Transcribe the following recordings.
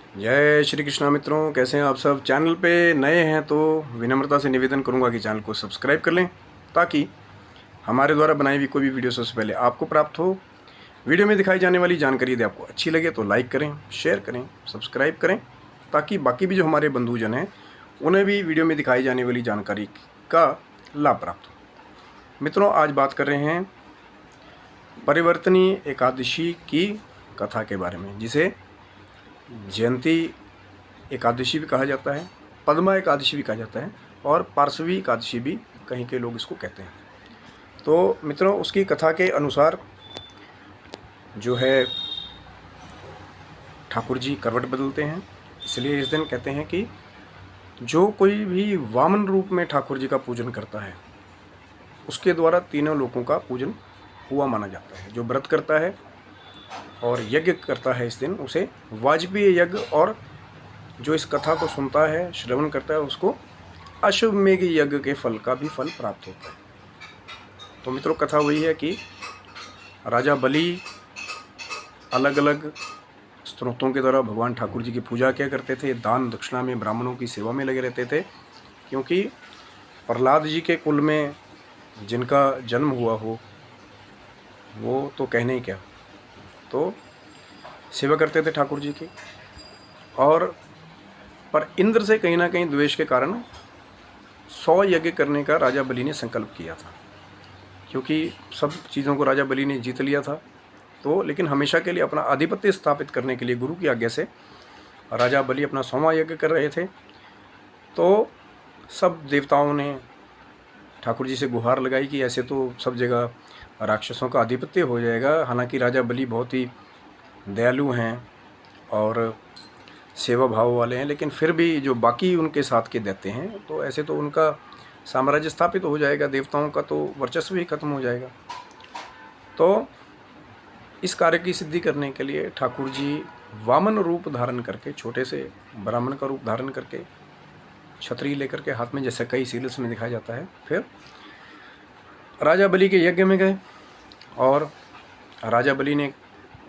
जय श्री कृष्णा मित्रों, कैसे हैं आप सब। चैनल पे नए हैं तो विनम्रता से निवेदन करूंगा कि चैनल को सब्सक्राइब कर लें ताकि हमारे द्वारा बनाई हुई कोई भी वीडियो सबसे पहले आपको प्राप्त हो। वीडियो में दिखाई जाने वाली जानकारी यदि आपको अच्छी लगे तो लाइक करें, शेयर करें, सब्सक्राइब करें ताकि बाकी भी जो हमारे बंधुजन हैं उन्हें भी वीडियो में दिखाई जाने वाली जानकारी का लाभ प्राप्त हो। मित्रों, आज बात कर रहे हैं परिवर्तनी एकादशी की कथा के बारे में, जिसे जयंती एकादशी भी कहा जाता है, पद्मा एकादशी भी कहा जाता है और पार्श्वी एकादशी भी कहीं के लोग इसको कहते हैं। तो मित्रों, उसकी कथा के अनुसार जो है ठाकुर जी करवट बदलते हैं, इसलिए इस दिन कहते हैं कि जो कोई भी वामन रूप में ठाकुर जी का पूजन करता है उसके द्वारा तीनों लोगों का पूजन हुआ माना जाता है। जो व्रत करता है और यज्ञ करता है इस दिन उसे वाजपेयी यज्ञ, और जो इस कथा को सुनता है, श्रवण करता है, उसको अश्वमेध यज्ञ के फल का भी फल प्राप्त होता है। तो मित्रों, कथा वही है कि राजा बलि अलग अलग स्त्रोतों के द्वारा भगवान ठाकुर जी की पूजा किया करते थे, दान दक्षिणा में ब्राह्मणों की सेवा में लगे रहते थे, क्योंकि प्रहलाद जी के कुल में जिनका जन्म हुआ हो वो तो कहने ही क्या, तो सेवा करते थे ठाकुर जी की। और पर इंद्र से कहीं ना कहीं द्वेष के कारण 100 यज्ञ करने का राजा बलि ने संकल्प किया था, क्योंकि सब चीज़ों को राजा बलि ने जीत लिया था। तो लेकिन हमेशा के लिए अपना आधिपत्य स्थापित करने के लिए गुरु की आज्ञा से राजा बलि अपना 100वां यज्ञ कर रहे थे। तो सब देवताओं ने ठाकुर जी से गुहार लगाई कि ऐसे तो सब जगह राक्षसों का आधिपत्य हो जाएगा। हालांकि राजा बलि बहुत ही दयालु हैं और सेवा भाव वाले हैं, लेकिन फिर भी जो बाकी उनके साथ के दैत्य हैं तो ऐसे तो उनका साम्राज्य स्थापित हो जाएगा, देवताओं का तो वर्चस्व ही खत्म हो जाएगा। तो इस कार्य की सिद्धि करने के लिए ठाकुर जी वामन रूप धारण करके, छोटे से ब्राह्मण का रूप धारण करके, छतरी लेकर के हाथ में, जैसे कई सीरियल्स में दिखाया जाता है, फिर राजा बलि के यज्ञ में गए और राजा बलि ने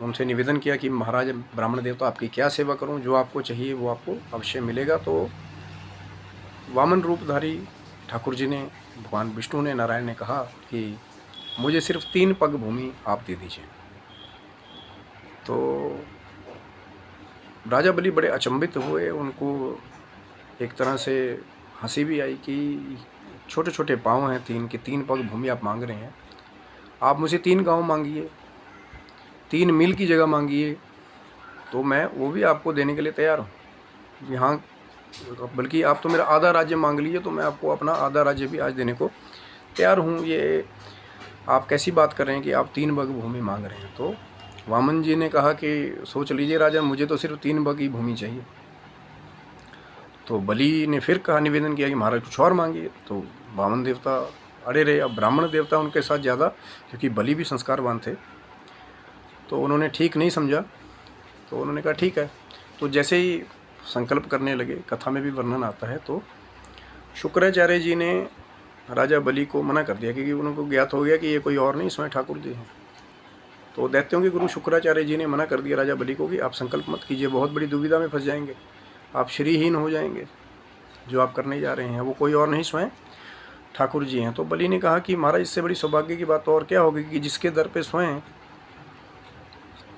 उनसे निवेदन किया कि महाराज ब्राह्मण देवता, आपकी क्या सेवा करूं, जो आपको चाहिए वो आपको अवश्य मिलेगा। तो वामन रूपधारी ठाकुर जी ने, भगवान विष्णु ने, नारायण ने कहा कि मुझे सिर्फ 3 पग भूमि आप दे दीजिए। तो राजा बलि बड़े अचंभित हुए, उनको एक तरह से हंसी भी आई कि छोटे छोटे पाँव हैं 3 के, 3 पग भूमि आप मांग रहे हैं, आप मुझे 3 गांव मांगिए, 3 मील की जगह मांगिए, तो मैं वो भी आपको देने के लिए तैयार हूँ। यहाँ बल्कि आप तो मेरा आधा राज्य मांग लीजिए तो मैं आपको अपना आधा राज्य भी आज देने को तैयार हूँ। ये आप कैसी बात कर रहे हैं कि आप 3 बग भूमि मांग रहे हैं। तो वामन जी ने कहा कि सोच लीजिए राजा, मुझे तो सिर्फ 3 बग की भूमि चाहिए। तो बलि ने फिर कहा, निवेदन किया कि महाराज कुछ और मांगिए। तो वामन देवता अड़े रहे। अब ब्राह्मण देवता उनके साथ ज़्यादा, क्योंकि बलि भी संस्कारवान थे, तो उन्होंने ठीक नहीं समझा। तो उन्होंने कहा ठीक है। तो जैसे ही संकल्प करने लगे, कथा में भी वर्णन आता है, तो शुक्राचार्य जी ने राजा बलि को मना कर दिया, क्योंकि उनको ज्ञात हो गया कि ये कोई और नहीं, स्वयं ठाकुर जी हैं। तो दैत्यों के गुरु शुक्राचार्य जी ने मना कर दिया राजा बलि को कि आप संकल्प मत कीजिए, बहुत बड़ी दुविधा में फंस जाएंगे, आप श्रीहीन हो जाएंगे। जो आप करने जा रहे हैं वो कोई और नहीं, स्वयं ठाकुर जी हैं। तो बलि ने कहा कि महाराज, इससे बड़ी सौभाग्य की बात तो और क्या होगी कि जिसके दर पे स्वयं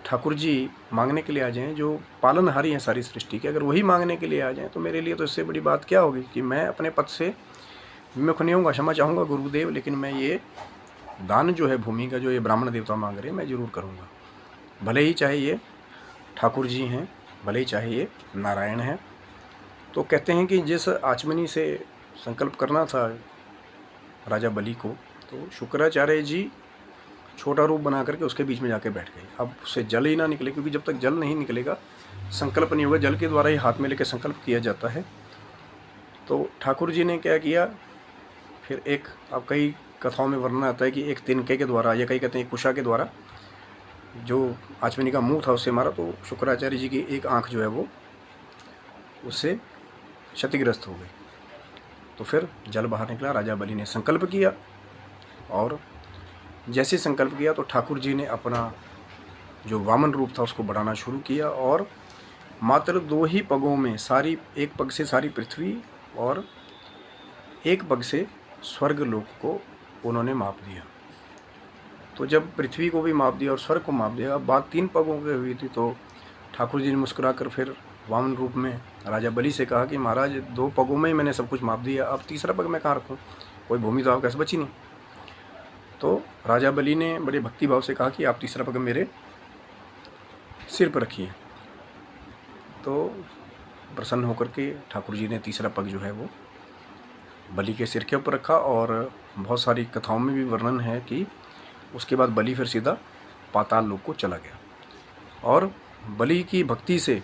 ठाकुर जी मांगने के लिए आ जाएं, जो पालनहारी हैं सारी सृष्टि के, अगर वही मांगने के लिए आ जाएं तो मेरे लिए तो इससे बड़ी बात क्या होगी कि मैं अपने पद से विमुख नहीं होऊंगा, क्षमा चाहूँगा गुरुदेव, लेकिन मैं ये दान जो है भूमि का, जो ये ब्राह्मण देवता मांग रहे हैं, मैं ज़रूर करूँगा। भले ही चाहे ये ठाकुर जी हैं, भले ही चाहे ये नारायण हैं। तो कहते हैं कि जिस आचमनी से संकल्प करना था राजा बलि को, तो शुक्राचार्य जी छोटा रूप बना करके उसके बीच में जाके बैठ गए। अब उससे जल ही ना निकले, क्योंकि जब तक जल नहीं निकलेगा संकल्प नहीं होगा, जल के द्वारा ही हाथ में लेकर संकल्प किया जाता है। तो ठाकुर जी ने क्या किया, फिर एक, अब कई कथाओं में वर्णन आता है कि एक तिनके के द्वारा, या कई कहते हैं कुशा के द्वारा, जो आचमनी का मुंह था उससे मारा, तो शुक्राचार्य जी की एक आँख जो है वो उससे क्षतिग्रस्त हो गई। तो फिर जल बाहर निकला, राजा बलि ने संकल्प किया, और जैसे संकल्प किया तो ठाकुर जी ने अपना जो वामन रूप था उसको बढ़ाना शुरू किया, और मात्र 2 ही पगों में सारी, एक पग से सारी पृथ्वी और एक पग से स्वर्ग लोक को उन्होंने माप दिया। तो जब पृथ्वी को भी माप दिया और स्वर्ग को माप दिया, अब बात 3 पगों की हुई थी, तो ठाकुर जी ने मुस्कुराकर फिर वामन रूप में राजा बलि से कहा कि महाराज 2 पगों में ही मैंने सब कुछ माप दिया, अब तीसरा पग मैं कहाँ रखूँ, कोई भूमि तो आपके पास बची नहीं। तो राजा बलि ने बड़े भक्ति भाव से कहा कि आप तीसरा पग मेरे सिर पर रखिए। तो प्रसन्न होकर के ठाकुर जी ने तीसरा पग जो है वो बलि के सिर के ऊपर रखा। और बहुत सारी कथाओं में भी वर्णन है कि उसके बाद बलि फिर सीधा पाताल लोक को चला गया। और बलि की भक्ति से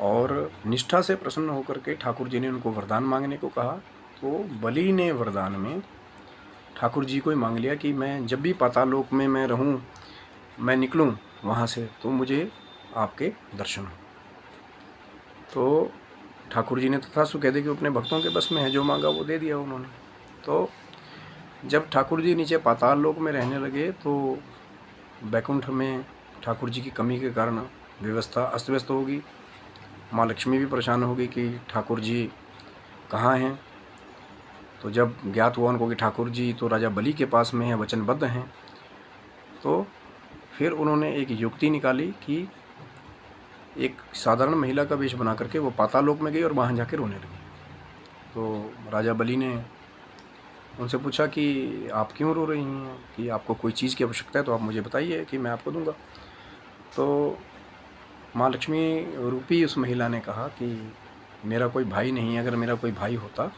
और निष्ठा से प्रसन्न होकर के ठाकुर जी ने उनको वरदान मांगने को कहा। तो बलि ने वरदान में ठाकुर जी को ही मांग लिया कि मैं जब भी पाताल लोक में मैं रहूं, मैं निकलूं वहाँ से, तो मुझे आपके दर्शन हो। तो ठाकुर जी ने तथास्तु कह दिया कि अपने भक्तों के बस में है, जो मांगा वो दे दिया उन्होंने। तो जब ठाकुर जी नीचे पाताल लोक में रहने लगे, तो बैकुंठ में ठाकुर जी की कमी के कारण व्यवस्था अस्त व्यस्त होगी। माँ लक्ष्मी भी परेशान होगी कि ठाकुर जी कहाँ हैं। तो जब ज्ञात हुआ उनको कि ठाकुर जी तो राजा बलि के पास में हैं, वचनबद्ध हैं, तो फिर उन्होंने एक युक्ति निकाली कि एक साधारण महिला का वेश बना करके वो पाताल लोक में गई और वहाँ जाकर रोने लगी। तो राजा बलि ने उनसे पूछा कि आप क्यों रो रही हैं, कि आपको कोई चीज़ की आवश्यकता है तो आप मुझे बताइए कि मैं आपको दूंगा। तो माँ लक्ष्मी रूपी उस महिला ने कहा कि मेरा कोई भाई नहीं है, अगर मेरा कोई भाई होता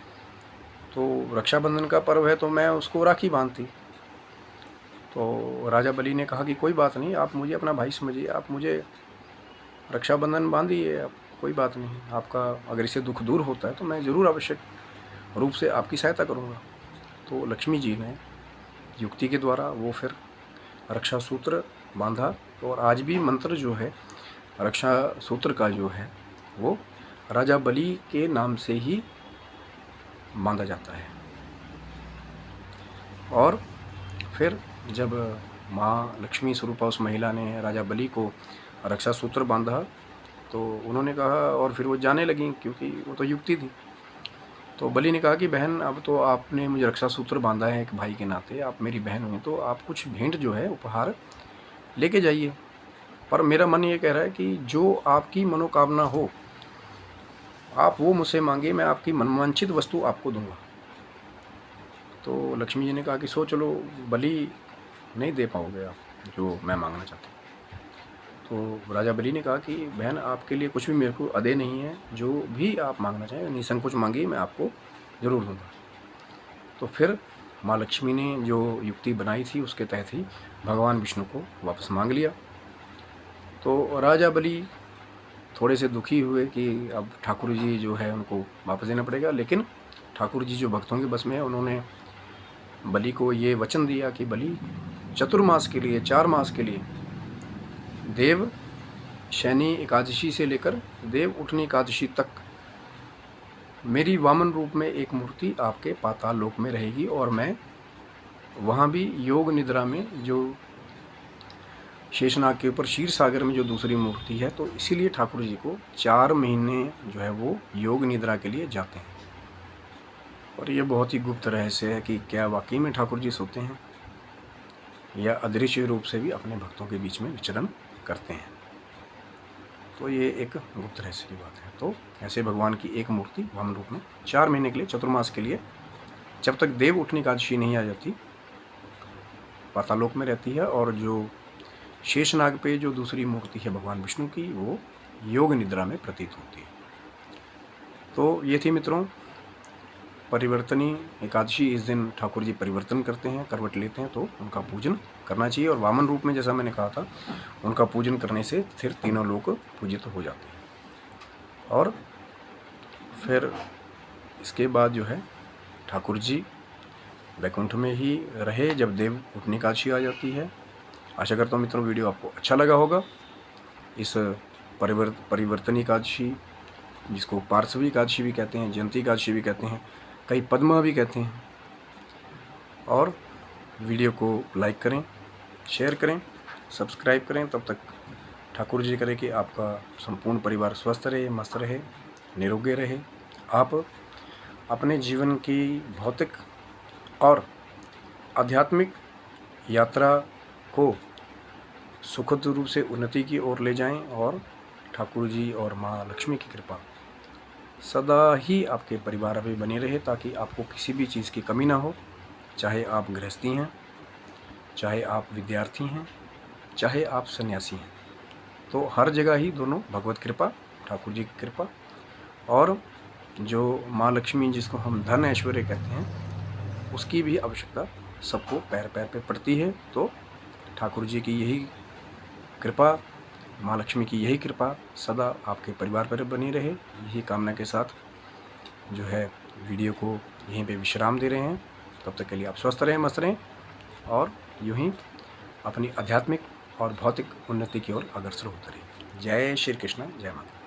तो रक्षाबंधन का पर्व है तो मैं उसको राखी बांधती। तो राजा बलि ने कहा कि कोई बात नहीं, आप मुझे अपना भाई समझिए, आप मुझे रक्षाबंधन बांधिए, आप कोई बात नहीं, आपका अगर इससे दुख दूर होता है तो मैं ज़रूर आवश्यक रूप से आपकी सहायता करूँगा। तो लक्ष्मी जी ने युक्ति के द्वारा वो फिर रक्षा सूत्र बांधा। और आज भी मंत्र जो है रक्षा सूत्र का जो है वो राजा बलि के नाम से ही बांधा जाता है। और फिर जब माँ लक्ष्मी स्वरूपा उस महिला ने राजा बलि को रक्षा सूत्र बांधा, तो उन्होंने कहा, और फिर वो जाने लगी क्योंकि वो तो युक्ति थी। तो बलि ने कहा कि बहन, अब तो आपने मुझे रक्षा सूत्र बांधा है एक भाई के नाते, आप मेरी बहन हुई, तो आप कुछ भेंट जो है उपहार लेके जाइए। पर मेरा मन ये कह रहा है कि जो आपकी मनोकामना हो आप वो मुझसे मांगे, मैं आपकी मनवांछित वस्तु आपको दूंगा। तो लक्ष्मी जी ने कहा कि सोच लो, बलि नहीं दे पाओगे आप जो मैं मांगना चाहता हूँ। तो राजा बलि ने कहा कि बहन, आपके लिए कुछ भी मेरे को अदे नहीं है, जो भी आप मांगना चाहें निसंकोच मांगिए, मैं आपको ज़रूर दूंगा। तो फिर माँ लक्ष्मी ने जो युक्ति बनाई थी उसके तहत ही भगवान विष्णु को वापस मांग लिया। तो राजा बलि थोड़े से दुखी हुए कि अब ठाकुर जी जो है उनको वापस देना पड़ेगा, लेकिन ठाकुर जी जो भक्तों के बस में है, उन्होंने बलि को ये वचन दिया कि बलि चतुर्मास के लिए, 4 मास के लिए, देव शयनी एकादशी से लेकर देव उठनी एकादशी तक मेरी वामन रूप में एक मूर्ति आपके पाताल लोक में रहेगी, और मैं वहाँ भी योग निद्रा में, जो शेषनाग के ऊपर क्षीर सागर में जो दूसरी मूर्ति है, तो इसीलिए ठाकुर जी को 4 महीने जो है वो योग निद्रा के लिए जाते हैं। और ये बहुत ही गुप्त रहस्य है कि क्या वाकई में ठाकुर जी सोते हैं या अदृश्य रूप से भी अपने भक्तों के बीच में विचरण करते हैं। तो ये एक गुप्त रहस्य की बात है। तो ऐसे भगवान की एक मूर्ति वामन रूप में 4 महीने के लिए, चतुर्मास के लिए, जब तक देव उठनी एकादशी नहीं आ जाती, पातालोक में रहती है। और जो शेषनाग पे जो दूसरी मूर्ति है भगवान विष्णु की, वो योग निद्रा में प्रतीत होती है। तो ये थी मित्रों परिवर्तनी एकादशी। इस दिन ठाकुर जी परिवर्तन करते हैं, करवट लेते हैं, तो उनका पूजन करना चाहिए। और वामन रूप में, जैसा मैंने कहा था, उनका पूजन करने से फिर तीनों लोग पूजित हो जाते हैं। और फिर इसके बाद जो है ठाकुर जी वैकुंठ में ही रहे जब देव उठनी एकादशी आ जाती है। आशा करता हूँ मित्रों वीडियो आपको अच्छा लगा होगा। इस परिवर्तनी एकादशी, जिसको पार्श्वी एकादशी भी कहते हैं, जयंती एकादशी भी कहते हैं, कई पद्मा भी कहते हैं। और वीडियो को लाइक करें, शेयर करें, सब्सक्राइब करें। तब तक ठाकुर जी करे कि आपका संपूर्ण परिवार स्वस्थ रहे, मस्त रहे, निरोगी रहे। आप अपने जीवन की भौतिक और आध्यात्मिक यात्रा को सुखद रूप से उन्नति की ओर ले जाएं और ठाकुर जी और माँ लक्ष्मी की कृपा सदा ही आपके परिवार में बनी रहे, ताकि आपको किसी भी चीज़ की कमी ना हो। चाहे आप गृहस्थी हैं, चाहे आप विद्यार्थी हैं, चाहे आप सन्यासी हैं, तो हर जगह ही दोनों भगवत कृपा, ठाकुर जी की कृपा और जो माँ लक्ष्मी जिसको हम धन ऐश्वर्य कहते हैं, उसकी भी आवश्यकता सबको पैर पैर पे पड़ती है। तो ठाकुर जी की यही कृपा, माँ लक्ष्मी की यही कृपा सदा आपके परिवार पर बनी रहे, यही कामना के साथ जो है वीडियो को यहीं पे विश्राम दे रहे हैं। तब तक के लिए आप स्वस्थ रहें, मस्त रहें और यूं ही अपनी आध्यात्मिक और भौतिक उन्नति की ओर अग्रसर होते रहें। जय श्री कृष्ण, जय माता।